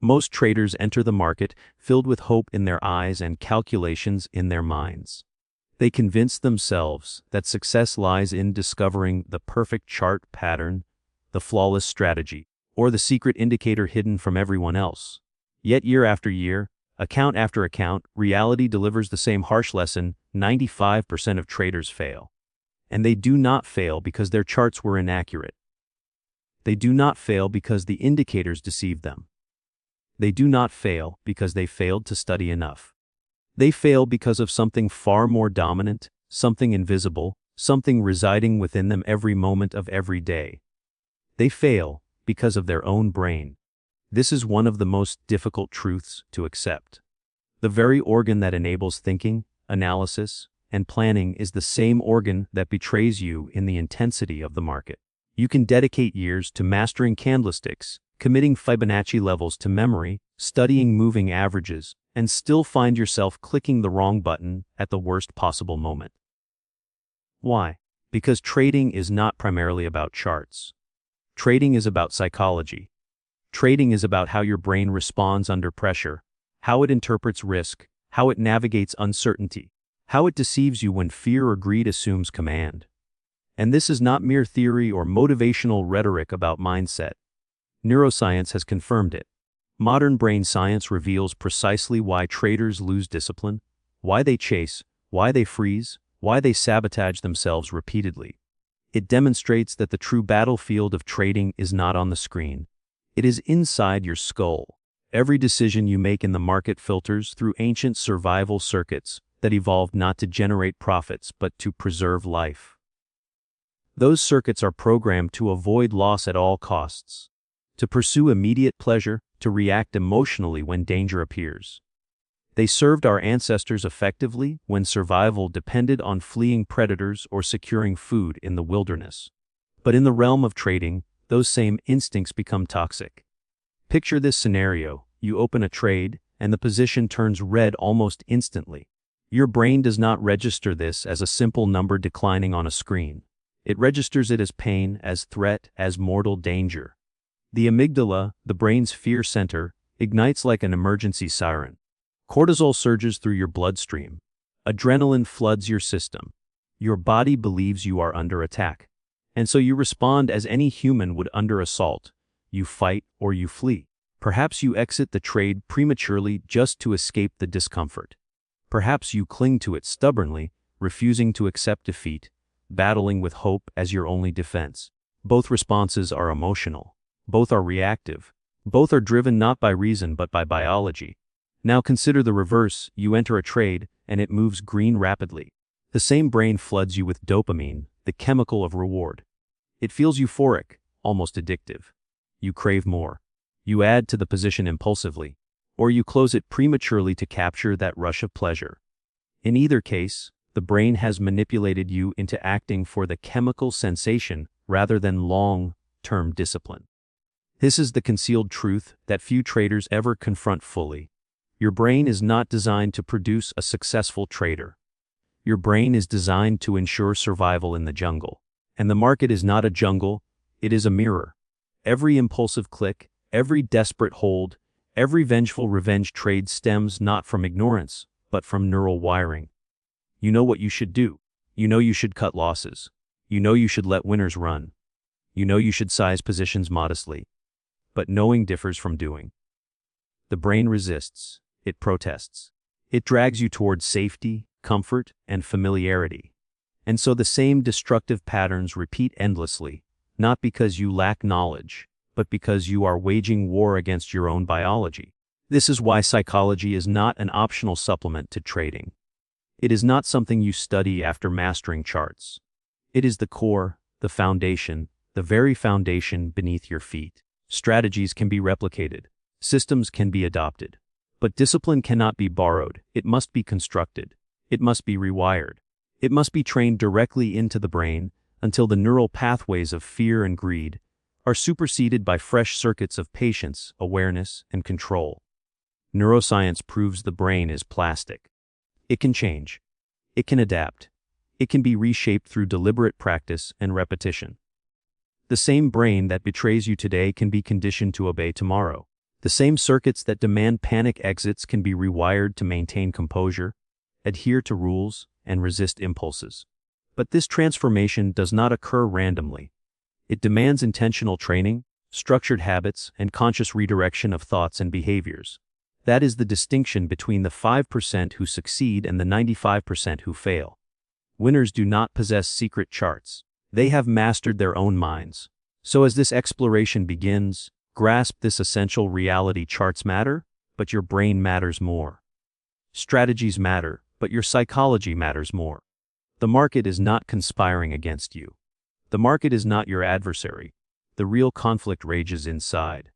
Most traders enter the market filled with hope in their eyes and calculations in their minds. They convince themselves that success lies in discovering the perfect chart pattern, the flawless strategy, or the secret indicator hidden from everyone else. Yet year after year, account after account, reality delivers the same harsh lesson: 95% of traders fail. And they do not fail because their charts were inaccurate. They do not fail because the indicators deceived them. They do not fail because they failed to study enough. They fail because of something far more dominant, something invisible, something residing within them every moment of every day. They fail because of their own brain. This is one of the most difficult truths to accept. The very organ that enables thinking, analysis, and planning is the same organ that betrays you in the intensity of the market. You can dedicate years to mastering candlesticks, committing Fibonacci levels to memory, studying moving averages, and still find yourself clicking the wrong button at the worst possible moment. Why? Because trading is not primarily about charts. Trading is about psychology. Trading is about how your brain responds under pressure, how it interprets risk, how it navigates uncertainty, how it deceives you when fear or greed assumes command. And this is not mere theory or motivational rhetoric about mindset. Neuroscience has confirmed it. Modern brain science reveals precisely why traders lose discipline, why they chase, why they freeze, why they sabotage themselves repeatedly. It demonstrates that the true battlefield of trading is not on the screen. It is inside your skull. Every decision you make in the market filters through ancient survival circuits that evolved not to generate profits but to preserve life. Those circuits are programmed to avoid loss at all costs, to pursue immediate pleasure, to react emotionally when danger appears. They served our ancestors effectively when survival depended on fleeing predators or securing food in the wilderness. But in the realm of trading, those same instincts become toxic. Picture this scenario: you open a trade, and the position turns red almost instantly. Your brain does not register this as a simple number declining on a screen. It registers it as pain, as threat, as mortal danger. The amygdala, the brain's fear center, ignites like an emergency siren. Cortisol surges through your bloodstream. Adrenaline floods your system. Your body believes you are under attack. And so you respond as any human would under assault. You fight or you flee. Perhaps you exit the trade prematurely just to escape the discomfort. Perhaps you cling to it stubbornly, refusing to accept defeat, battling with hope as your only defense. Both responses are emotional. Both are reactive. Both are driven not by reason but by biology. Now consider the reverse: you enter a trade, and it moves green rapidly. The same brain floods you with dopamine, the chemical of reward. It feels euphoric, almost addictive. You crave more. You add to the position impulsively, or you close it prematurely to capture that rush of pleasure. In either case, the brain has manipulated you into acting for the chemical sensation rather than long-term discipline. This is the concealed truth that few traders ever confront fully. Your brain is not designed to produce a successful trader. Your brain is designed to ensure survival in the jungle. And the market is not a jungle, it is a mirror. Every impulsive click, every desperate hold, every vengeful revenge trade stems not from ignorance, but from neural wiring. You know what you should do. You know you should cut losses. You know you should let winners run. You know you should size positions modestly. But knowing differs from doing. The brain resists. It protests. It drags you towards safety, comfort, and familiarity. And so the same destructive patterns repeat endlessly, not because you lack knowledge, but because you are waging war against your own biology. This is why psychology is not an optional supplement to trading. It is not something you study after mastering charts. It is the core, the foundation, the very foundation beneath your feet. Strategies can be replicated. Systems can be adopted. But discipline cannot be borrowed. It must be constructed. It must be rewired. It must be trained directly into the brain until the neural pathways of fear and greed are superseded by fresh circuits of patience, awareness, and control. Neuroscience proves the brain is plastic. It can change. It can adapt. It can be reshaped through deliberate practice and repetition. The same brain that betrays you today can be conditioned to obey tomorrow. The same circuits that demand panic exits can be rewired to maintain composure, adhere to rules, and resist impulses. But this transformation does not occur randomly. It demands intentional training, structured habits, and conscious redirection of thoughts and behaviors. That is the distinction between the 5% who succeed and the 95% who fail. Winners do not possess secret charts. They have mastered their own minds. So as this exploration begins, grasp this essential reality: charts matter, but your brain matters more. Strategies matter, but your psychology matters more. The market is not conspiring against you. The market is not your adversary. The real conflict rages inside.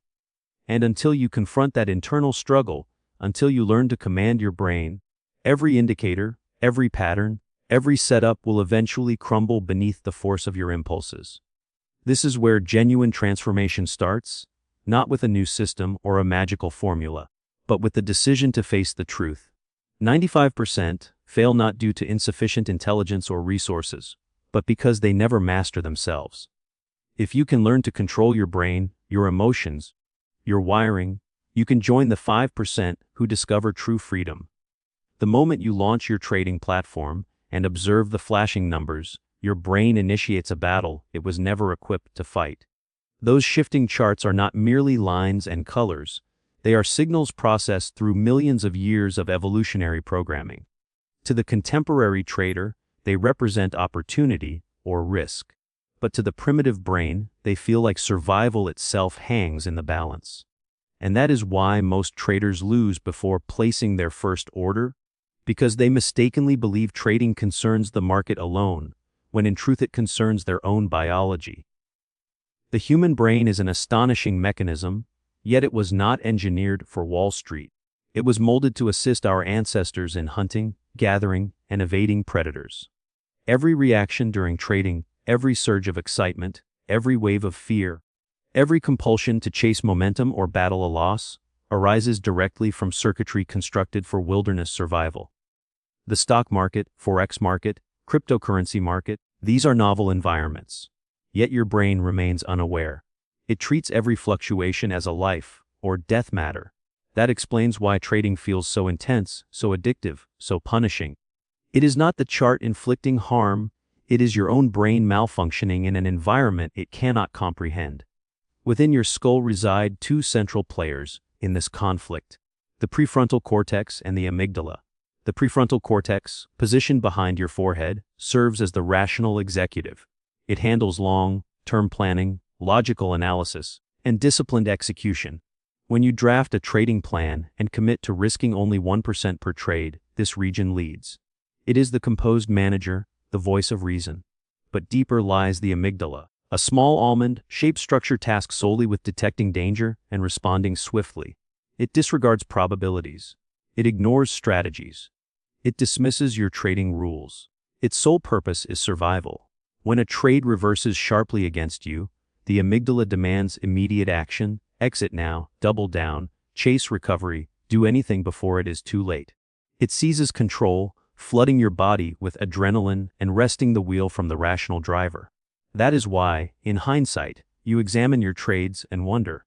And until you confront that internal struggle, until you learn to command your brain, every indicator, every pattern, every setup will eventually crumble beneath the force of your impulses. This is where genuine transformation starts, not with a new system or a magical formula, but with the decision to face the truth. 95% fail not due to insufficient intelligence or resources, but because they never master themselves. If you can learn to control your brain, your emotions, your wiring, you can join the 5% who discover true freedom. The moment you launch your trading platform and observe the flashing numbers, your brain initiates a battle it was never equipped to fight. Those shifting charts are not merely lines and colors. They are signals processed through millions of years of evolutionary programming. To the contemporary trader, they represent opportunity or risk. But to the primitive brain, they feel like survival itself hangs in the balance. And that is why most traders lose before placing their first order, because they mistakenly believe trading concerns the market alone, when in truth it concerns their own biology. The human brain is an astonishing mechanism, yet it was not engineered for Wall Street. It was molded to assist our ancestors in hunting, gathering, and evading predators. Every reaction during trading, every surge of excitement, every wave of fear, every compulsion to chase momentum or battle a loss, arises directly from circuitry constructed for wilderness survival. The stock market, forex market, cryptocurrency market, these are novel environments. Yet your brain remains unaware. It treats every fluctuation as a life or death matter. That explains why trading feels so intense, so addictive, so punishing. It is not the chart inflicting harm, it is your own brain malfunctioning in an environment it cannot comprehend. Within your skull reside two central players in this conflict: the prefrontal cortex and the amygdala. The prefrontal cortex, positioned behind your forehead, serves as the rational executive. It handles long-term planning, logical analysis, and disciplined execution. When you draft a trading plan and commit to risking only 1% per trade, this region leads. It is the composed manager, the voice of reason. But deeper lies the amygdala, a small almond-shaped structure tasked solely with detecting danger and responding swiftly. It disregards probabilities. It ignores strategies. It dismisses your trading rules. Its sole purpose is survival. When a trade reverses sharply against you, the amygdala demands immediate action: exit now, double down, chase recovery, do anything before it is too late. It seizes control, flooding your body with adrenaline and wresting the wheel from the rational driver. That is why, in hindsight, you examine your trades and wonder,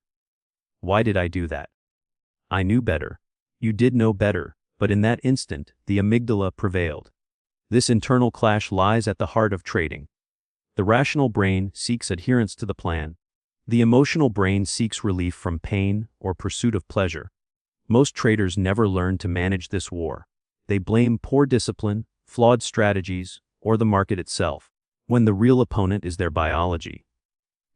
why did I do that? I knew better. You did know better, but in that instant, the amygdala prevailed. This internal clash lies at the heart of trading. The rational brain seeks adherence to the plan. The emotional brain seeks relief from pain or pursuit of pleasure. Most traders never learn to manage this war. They blame poor discipline, flawed strategies, or the market itself, when the real opponent is their biology.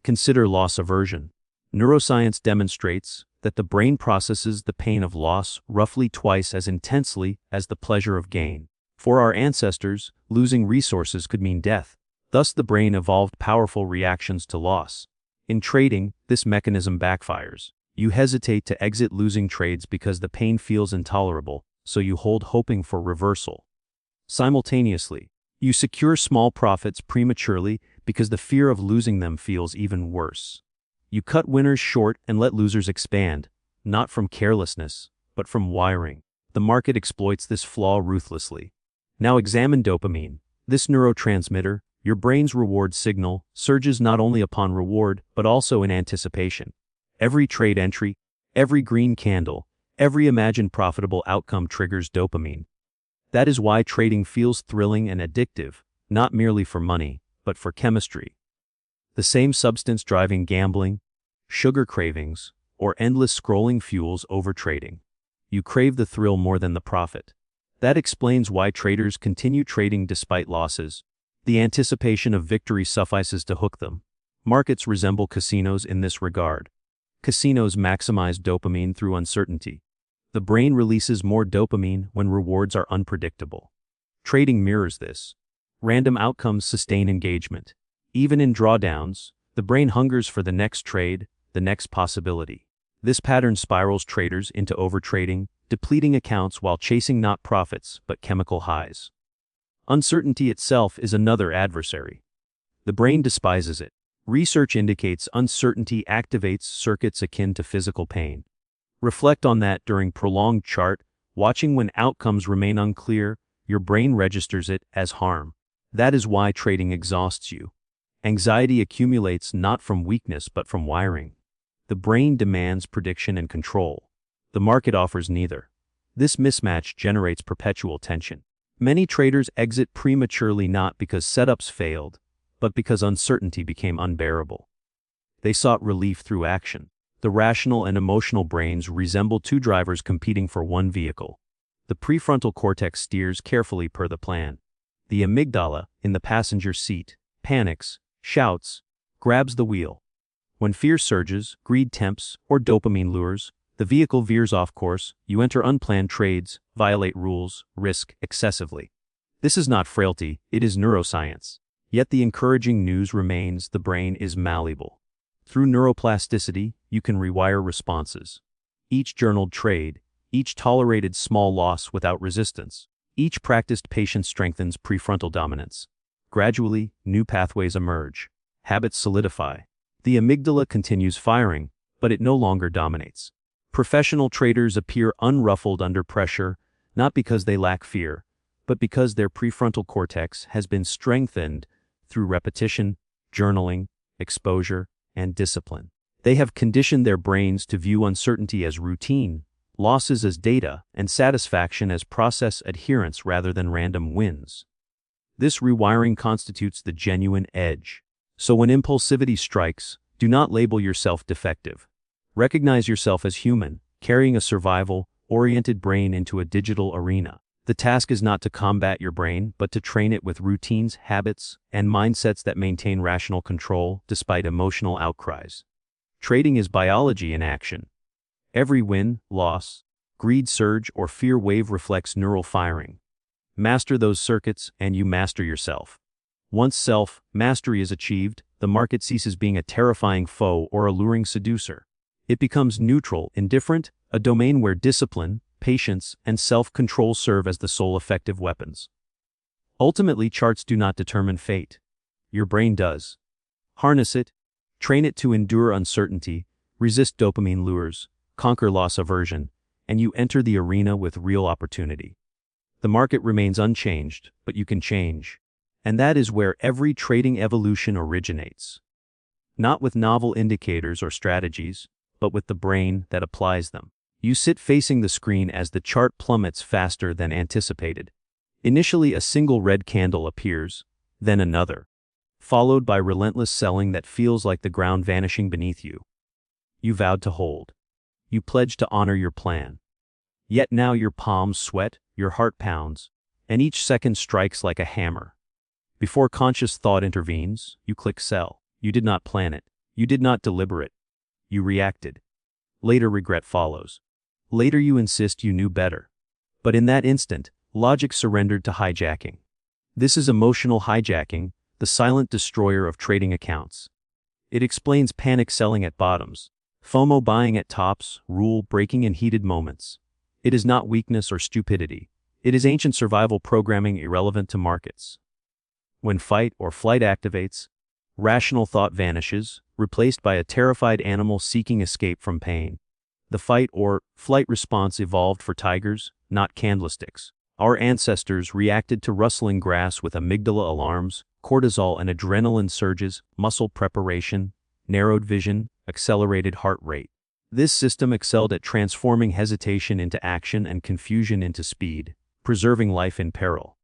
Consider loss aversion. Neuroscience demonstrates that the brain processes the pain of loss roughly twice as intensely as the pleasure of gain. For our ancestors, losing resources could mean death. Thus the brain evolved powerful reactions to loss. In trading, this mechanism backfires. You hesitate to exit losing trades because the pain feels intolerable, so you hold hoping for reversal. Simultaneously, you secure small profits prematurely because the fear of losing them feels even worse. You cut winners short and let losers expand, not from carelessness, but from wiring. The market exploits this flaw ruthlessly. Now examine dopamine. This neurotransmitter, your brain's reward signal, surges not only upon reward, but also in anticipation. Every trade entry, Every green candle, every imagined profitable outcome triggers dopamine. That is why trading feels thrilling and addictive, not merely for money, but for chemistry. The same substance driving gambling, sugar cravings, or endless scrolling fuels overtrading. You crave the thrill more than the profit. That explains why traders continue trading despite losses. The anticipation of victory suffices to hook them. Markets resemble casinos in this regard. Casinos maximize dopamine through uncertainty. The brain releases more dopamine when rewards are unpredictable. Trading mirrors this. Random outcomes sustain engagement. Even in drawdowns, the brain hungers for the next trade, the next possibility. This pattern spirals traders into overtrading, depleting accounts while chasing not profits but chemical highs. Uncertainty itself is another adversary. The brain despises it. Research indicates uncertainty activates circuits akin to physical pain. Reflect on that during prolonged chart, watching when outcomes remain unclear, your brain registers it as harm. That is why trading exhausts you. Anxiety accumulates not from weakness but from wiring. The brain demands prediction and control. The market offers neither. This mismatch generates perpetual tension. Many traders exit prematurely not because setups failed, but because uncertainty became unbearable. They sought relief through action. The rational and emotional brains resemble two drivers competing for one vehicle. The prefrontal cortex steers carefully per the plan. The amygdala, in the passenger seat, panics, shouts, grabs the wheel. When fear surges, greed tempts, or dopamine lures, the vehicle veers off course, you enter unplanned trades, violate rules, risk excessively. This is not frailty, it is neuroscience. Yet the encouraging news remains: the brain is malleable. Through neuroplasticity, you can rewire responses. Each journaled trade, each tolerated small loss without resistance, each practiced patience strengthens prefrontal dominance. Gradually, new pathways emerge. Habits solidify. The amygdala continues firing, but it no longer dominates. Professional traders appear unruffled under pressure, not because they lack fear, but because their prefrontal cortex has been strengthened through repetition, journaling, exposure, and discipline. They have conditioned their brains to view uncertainty as routine, losses as data, and satisfaction as process adherence rather than random wins. This rewiring constitutes the genuine edge. So when impulsivity strikes, do not label yourself defective. Recognize yourself as human, carrying a survival-oriented brain into a digital arena. The task is not to combat your brain, but to train it with routines, habits, and mindsets that maintain rational control despite emotional outcries. Trading is biology in action. Every win, loss, greed surge, or fear wave reflects neural firing. Master those circuits, and you master yourself. Once self-mastery is achieved, the market ceases being a terrifying foe or alluring seducer. It becomes neutral, indifferent, a domain where discipline, patience, and self-control serve as the sole effective weapons. Ultimately, charts do not determine fate. Your brain does. Harness it, train it to endure uncertainty, resist dopamine lures, conquer loss aversion, and you enter the arena with real opportunity. The market remains unchanged, but you can change. And that is where every trading evolution originates. Not with novel indicators or strategies, but with the brain that applies them. You sit facing the screen as the chart plummets faster than anticipated. Initially, a single red candle appears, then another, followed by relentless selling that feels like the ground vanishing beneath you. You vowed to hold. You pledged to honor your plan. Yet now your palms sweat, your heart pounds, and each second strikes like a hammer. Before conscious thought intervenes, you click sell. You did not plan it. You did not deliberate. You reacted. Later regret follows. Later you insist you knew better. But in that instant, logic surrendered to hijacking. This is emotional hijacking, the silent destroyer of trading accounts. It explains panic selling at bottoms, FOMO buying at tops, rule breaking in heated moments. It is not weakness or stupidity. It is ancient survival programming irrelevant to markets. When fight or flight activates, rational thought vanishes, replaced by a terrified animal seeking escape from pain. The fight or flight response evolved for tigers, not candlesticks. Our ancestors reacted to rustling grass with amygdala alarms, cortisol and adrenaline surges, muscle preparation, narrowed vision, accelerated heart rate. This system excelled at transforming hesitation into action and confusion into speed, preserving life in peril.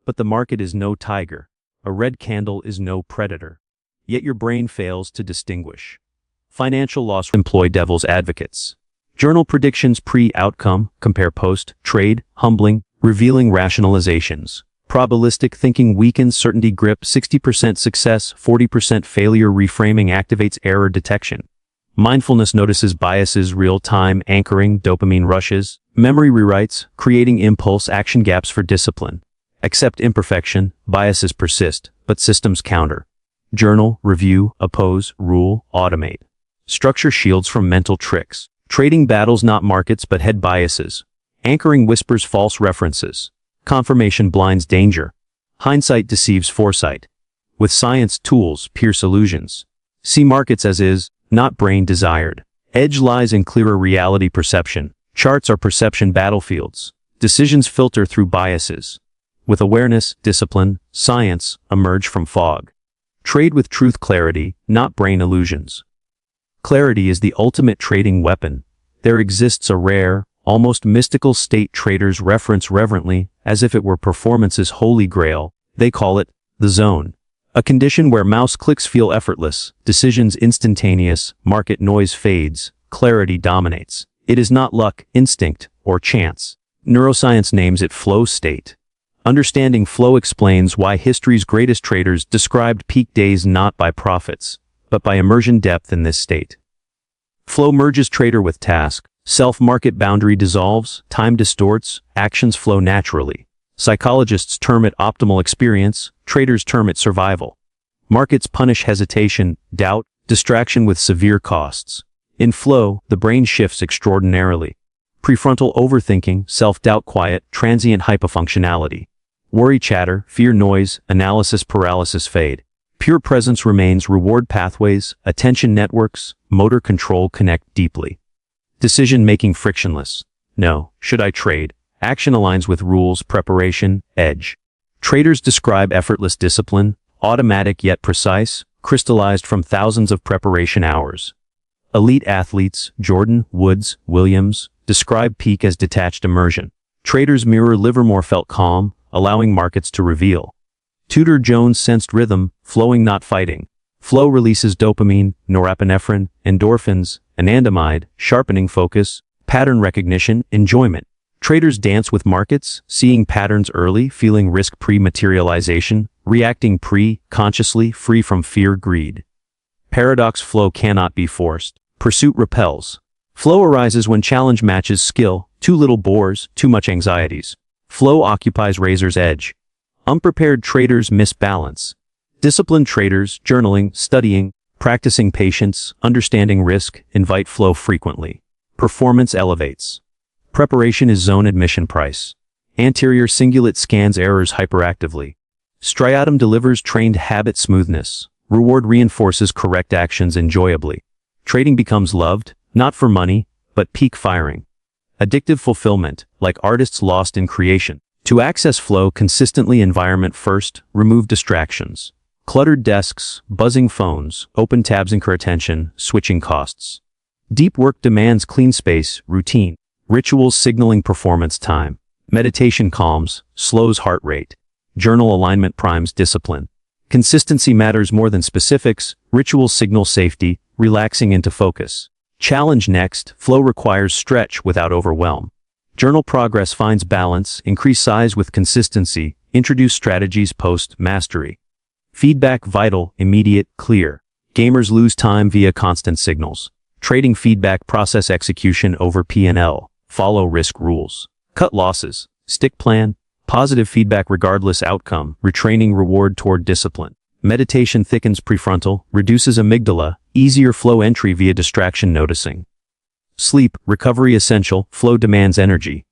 But the market is no tiger. A red candle is no predator. Yet your brain fails to distinguish. Financial loss. Employ devil's advocates. Journal predictions pre-outcome, compare post-trade, humbling, revealing rationalizations. Probabilistic thinking weakens certainty grip. 60% success, 40% failure. Reframing activates error detection. Mindfulness notices biases. Real-time anchoring, dopamine rushes. Memory rewrites, creating impulse action gaps for discipline. Accept imperfection, biases persist, but systems counter. Journal, review, oppose, rule, automate. Structure shields from mental tricks. Trading battles not markets but head biases. Anchoring whispers false references. Confirmation blinds danger. Hindsight deceives foresight. With science tools pierce illusions. See markets as is, not brain desired. Edge lies in clearer reality perception. Charts are perception battlefields. Decisions filter through biases. With awareness, discipline, science emerge from fog. Trade with truth clarity, not brain illusions. Clarity is the ultimate trading weapon. There exists a rare, almost mystical state traders reference reverently, as if it were performance's holy grail. They call it the zone. A condition where mouse clicks feel effortless, decisions instantaneous, market noise fades, clarity dominates. It is not luck, instinct, or chance. Neuroscience names it flow state. Understanding flow explains why history's greatest traders described peak days not by profits, but by immersion depth in this state. Flow merges trader with task. Self-market boundary dissolves, time distorts, actions flow naturally. Psychologists term it optimal experience, traders term it survival. Markets punish hesitation, doubt, distraction with severe costs. In flow, the brain shifts extraordinarily. Prefrontal overthinking, self-doubt quiet, transient hypofunctionality. Worry chatter, fear noise, analysis paralysis fade. Pure presence remains. Reward pathways, attention networks, motor control connect deeply. Decision-making frictionless. No, should I trade? Action aligns with rules, preparation, edge. Traders describe effortless discipline, automatic yet precise, crystallized from thousands of preparation hours. Elite athletes, Jordan, Woods, Williams, describe peak as detached immersion. Traders mirror Livermore felt calm, allowing markets to reveal. Tudor Jones sensed rhythm, flowing not fighting. Flow releases dopamine, norepinephrine, endorphins, anandamide, sharpening focus, pattern recognition, enjoyment. Traders dance with markets, seeing patterns early, feeling risk pre-materialization, reacting pre-consciously, free from fear, greed. Paradox. Flow cannot be forced. Pursuit repels. Flow arises when challenge matches skill, too little bores, too much anxieties. Flow occupies razor's edge. Unprepared traders miss balance. Disciplined traders, journaling, studying, practicing patience, understanding risk, invite flow frequently. Performance elevates. Preparation is zone admission price. Anterior cingulate scans errors hyperactively. Striatum delivers trained habit smoothness. Reward reinforces correct actions enjoyably. Trading becomes loved, not for money, but peak firing. Addictive fulfillment, like artists lost in creation. To access flow consistently, environment first, remove distractions. Cluttered desks, buzzing phones, open tabs incur attention, switching costs. Deep work demands clean space, routine. Rituals signaling performance time. Meditation calms, slows heart rate. Journal alignment primes discipline. Consistency matters more than specifics. Rituals signal safety, relaxing into focus. Challenge next. Flow requires stretch without overwhelm. Journal progress finds balance, increase size with consistency, introduce strategies post-mastery. Feedback vital, immediate, clear. Gamers lose time via constant signals. Trading feedback process execution over P&L. Follow risk rules. Cut losses. Stick plan. Positive feedback regardless outcome. Retraining reward toward discipline. Meditation thickens prefrontal, reduces amygdala, easier flow entry via distraction noticing. Sleep, recovery essential, flow demands energy.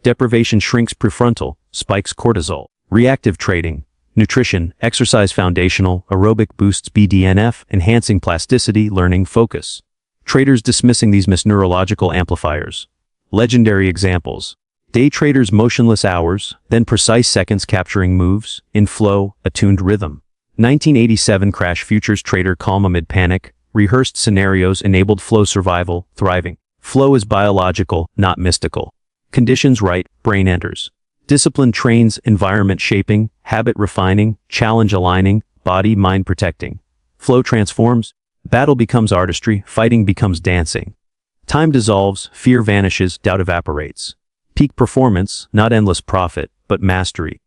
Deprivation shrinks prefrontal, spikes cortisol. Reactive trading. Nutrition, exercise foundational, aerobic boosts BDNF, enhancing plasticity, learning, focus. Traders dismissing these miss neurological amplifiers. Legendary examples. Day traders motionless hours, then precise seconds capturing moves, in flow, attuned rhythm. 1987 crash futures trader calm amid panic, rehearsed scenarios enabled flow survival, thriving. Flow is biological, not mystical. Conditions right, brain enters. Discipline trains environment shaping, habit refining, challenge aligning, body-mind protecting. Flow transforms. Battle becomes artistry, fighting becomes dancing. Time dissolves, fear vanishes, doubt evaporates. Peak performance, not endless profit, but mastery.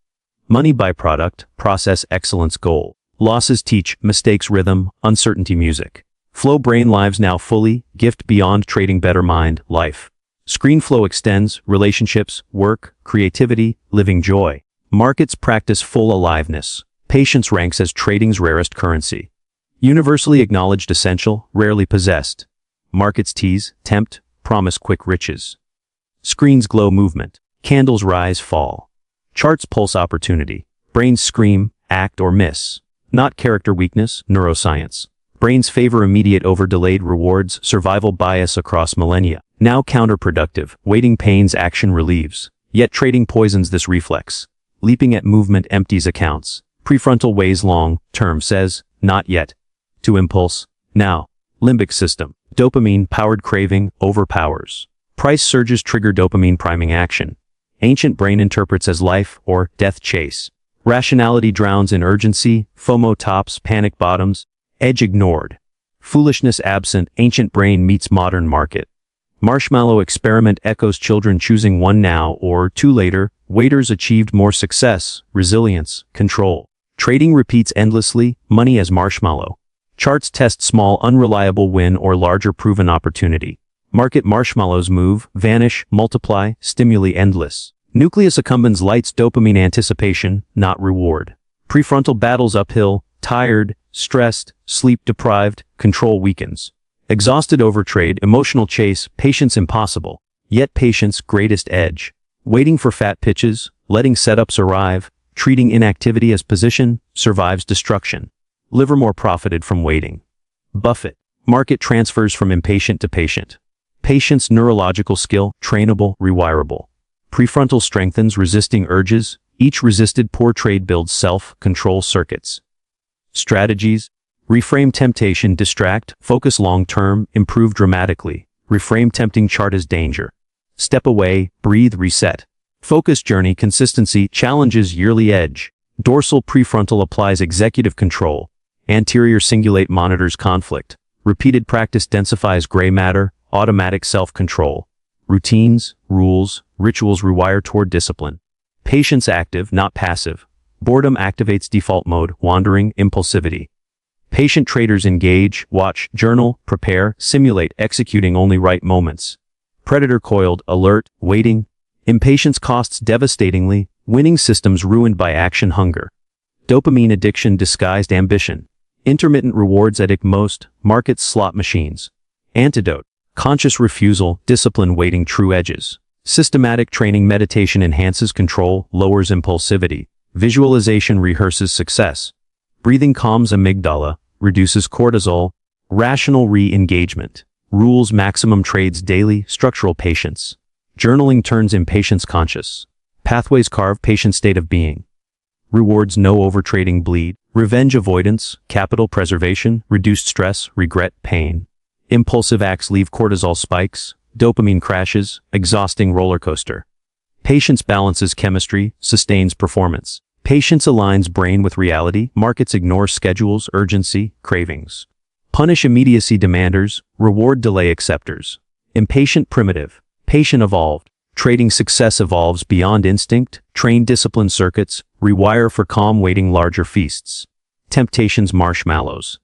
Money byproduct, process excellence goal. Losses teach, mistakes rhythm, uncertainty music. Flow brain lives now fully, gift beyond trading better mind, life. Screen flow extends, relationships, work, creativity, living joy. Markets practice full aliveness. Patience ranks as trading's rarest currency. Universally acknowledged essential, rarely possessed. Markets tease, tempt, promise quick riches. Screens glow movement. Candles rise, fall. Charts pulse opportunity. Brains scream, act or miss. Not character weakness, neuroscience. Brains favor immediate over delayed rewards, survival bias across millennia. Now counterproductive, waiting pains action relieves. Yet trading poisons this reflex. Leaping at movement empties accounts. Prefrontal weighs long, term says, not yet. To impulse, now. Limbic system. Dopamine-powered craving overpowers. Price surges trigger dopamine priming action. Ancient brain interprets as life or death chase. Rationality drowns in urgency, FOMO tops, panic bottoms, edge ignored. Foolishness absent, ancient brain meets modern market. Marshmallow experiment echoes children choosing one now or two later, waiters achieved more success, resilience, control. Trading repeats endlessly, money as marshmallow. Charts test small unreliable win or larger proven opportunity. Market marshmallows move, vanish, multiply, stimuli endless. Nucleus accumbens lights dopamine anticipation, not reward. Prefrontal battles uphill, tired, stressed, sleep deprived, control weakens. Exhausted overtrade, emotional chase, patience impossible. Yet patience greatest edge. Waiting for fat pitches, letting setups arrive, treating inactivity as position, survives destruction. Livermore profited from waiting. Buffett. Market transfers from impatient to patient. Patience neurological skill, trainable, rewirable. Prefrontal strengthens resisting urges, each resisted poor trade builds self-control circuits. Strategies. Reframe temptation, distract, focus long-term, improve dramatically. Reframe tempting chart as danger. Step away, breathe, reset. Focus journey, consistency, challenges yearly edge. Dorsal prefrontal applies executive control. Anterior cingulate monitors conflict. Repeated practice densifies gray matter, automatic self-control. Routines, rules, rituals rewire toward discipline. Patience active, not passive. Boredom activates default mode, wandering, impulsivity. Patient traders engage, watch, journal, prepare, simulate, executing only right moments. Predator coiled, alert, waiting. Impatience costs devastatingly, winning systems ruined by action hunger. Dopamine addiction disguised ambition. Intermittent rewards addict most, markets slot machines. Antidote. Conscious refusal, discipline waiting true edges. Systematic training meditation enhances control, lowers impulsivity. Visualization rehearses success. Breathing calms amygdala, reduces cortisol. Rational re-engagement. Rules maximum trades daily, structural patience. Journaling turns impatience conscious. Pathways carve patient state of being. Rewards no overtrading bleed. Revenge avoidance, capital preservation, reduced stress, regret, pain. Impulsive acts leave cortisol spikes, dopamine crashes, exhausting roller coaster. Patience balances chemistry, sustains performance. Patience aligns brain with reality, markets ignore schedules, urgency, cravings. Punish immediacy demanders, reward delay acceptors. Impatient primitive, patient evolved. Trading success evolves beyond instinct, train discipline circuits, rewire for calm waiting larger feasts. Temptations marshmallows.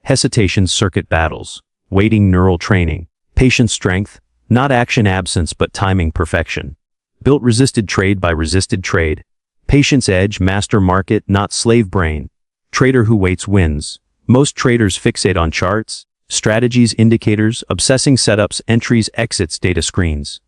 Hesitations circuit battles. Waiting neural training. Patient strength, not action absence but timing perfection. Built resisted trade by resisted trade. Patience edge, master market, not slave brain. Trader who waits wins. Most traders fixate on charts, strategies, indicators, obsessing setups, entries, exits, data screens.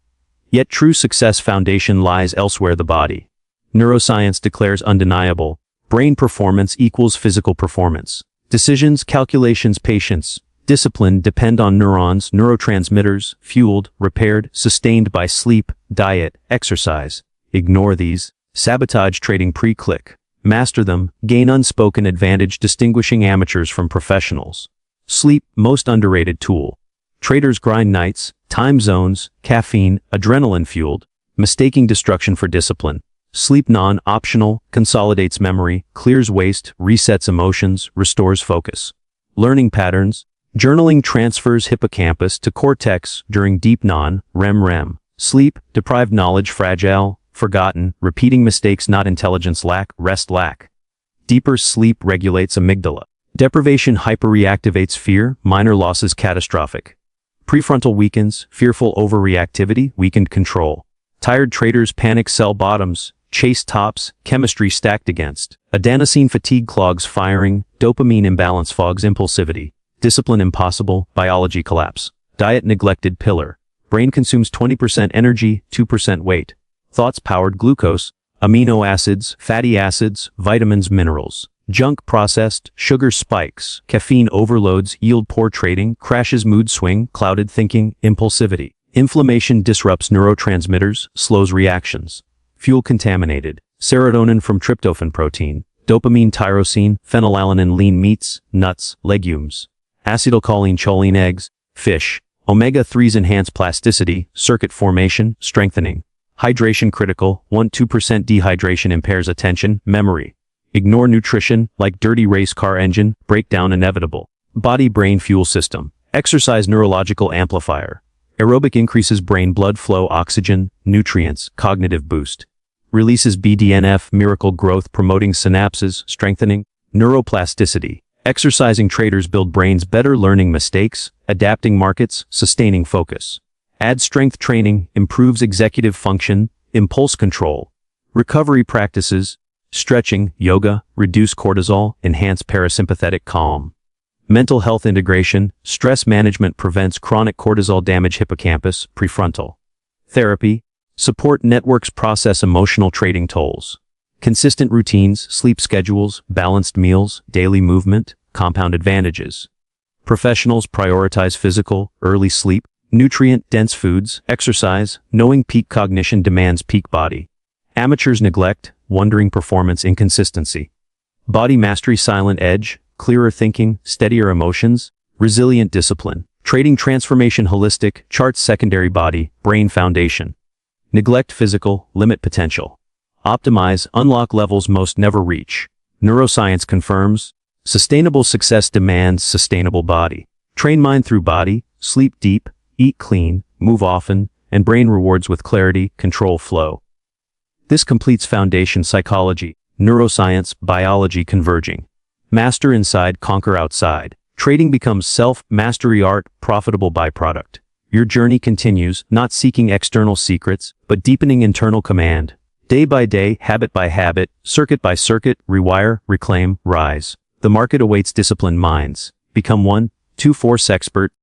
Yet true success foundation lies elsewhere the body. Neuroscience declares undeniable. Brain performance equals physical performance. Decisions, calculations, patience, discipline depend on neurons, neurotransmitters, fueled, repaired, sustained by sleep, diet, exercise. Ignore these. Sabotage trading pre-click. Master them, gain unspoken advantage distinguishing amateurs from professionals. Sleep, most underrated tool. Traders grind nights, time zones, caffeine, adrenaline-fueled, mistaking destruction for discipline. Sleep non-optional, consolidates memory, clears waste, resets emotions, restores focus. Learning patterns. Journaling transfers hippocampus to cortex during deep non-REM. Sleep, deprived knowledge fragile, forgotten, repeating mistakes not intelligence lack, rest lack. Deeper sleep regulates amygdala. Deprivation hyperreactivates fear, minor losses catastrophic. Prefrontal weakens, fearful overreactivity, weakened control. Tired traders panic sell bottoms, chase tops, chemistry stacked against. Adenosine fatigue clogs firing, dopamine imbalance fogs impulsivity. Discipline impossible, biology collapse. Diet neglected pillar. Brain consumes 20% energy, 2% weight. Thoughts powered glucose, amino acids, fatty acids, vitamins, minerals. Junk processed, sugar spikes, caffeine overloads yield poor trading, crashes mood swing, clouded thinking, impulsivity. Inflammation disrupts neurotransmitters, slows reactions. Fuel contaminated. Serotonin from tryptophan protein, dopamine tyrosine, phenylalanine lean meats, nuts, legumes. Acetylcholine choline eggs, fish. Omega-3s enhance plasticity, circuit formation, strengthening. Hydration critical, 1-2% dehydration impairs attention, memory. Ignore nutrition, like dirty race car engine, breakdown inevitable. Body-brain fuel system. Exercise neurological amplifier. Aerobic increases brain blood flow, oxygen, nutrients, cognitive boost. Releases BDNF, miracle growth promoting synapses, strengthening. Neuroplasticity. Exercising traders build brains better, learning mistakes, adapting markets, sustaining focus. Add strength training, improves executive function, impulse control. Recovery practices, stretching, yoga, reduce cortisol, enhance parasympathetic calm. Mental health integration, stress management prevents chronic cortisol damage hippocampus, prefrontal. Therapy, support networks process emotional trading tolls. Consistent routines, sleep schedules, balanced meals, daily movement, compound advantages. Professionals prioritize physical, early sleep, nutrient-dense foods, exercise, knowing peak cognition demands peak body. Amateurs neglect, wondering performance inconsistency. Body mastery, silent edge, clearer thinking, steadier emotions, resilient discipline. Trading transformation, holistic, charts secondary body, brain foundation. Neglect physical, limit potential. Optimize, unlock levels most never reach. Neuroscience confirms, sustainable success demands sustainable body. Train mind through body, sleep deep, eat clean, move often, and brain rewards with clarity, control flow. This completes foundation psychology, neuroscience, biology converging. Master inside, conquer outside. Trading becomes self-mastery art, profitable byproduct. Your journey continues, not seeking external secrets, but deepening internal command. Day by day, habit by habit, circuit by circuit, rewire, reclaim, rise. The market awaits disciplined minds. Become 1-2 force expert,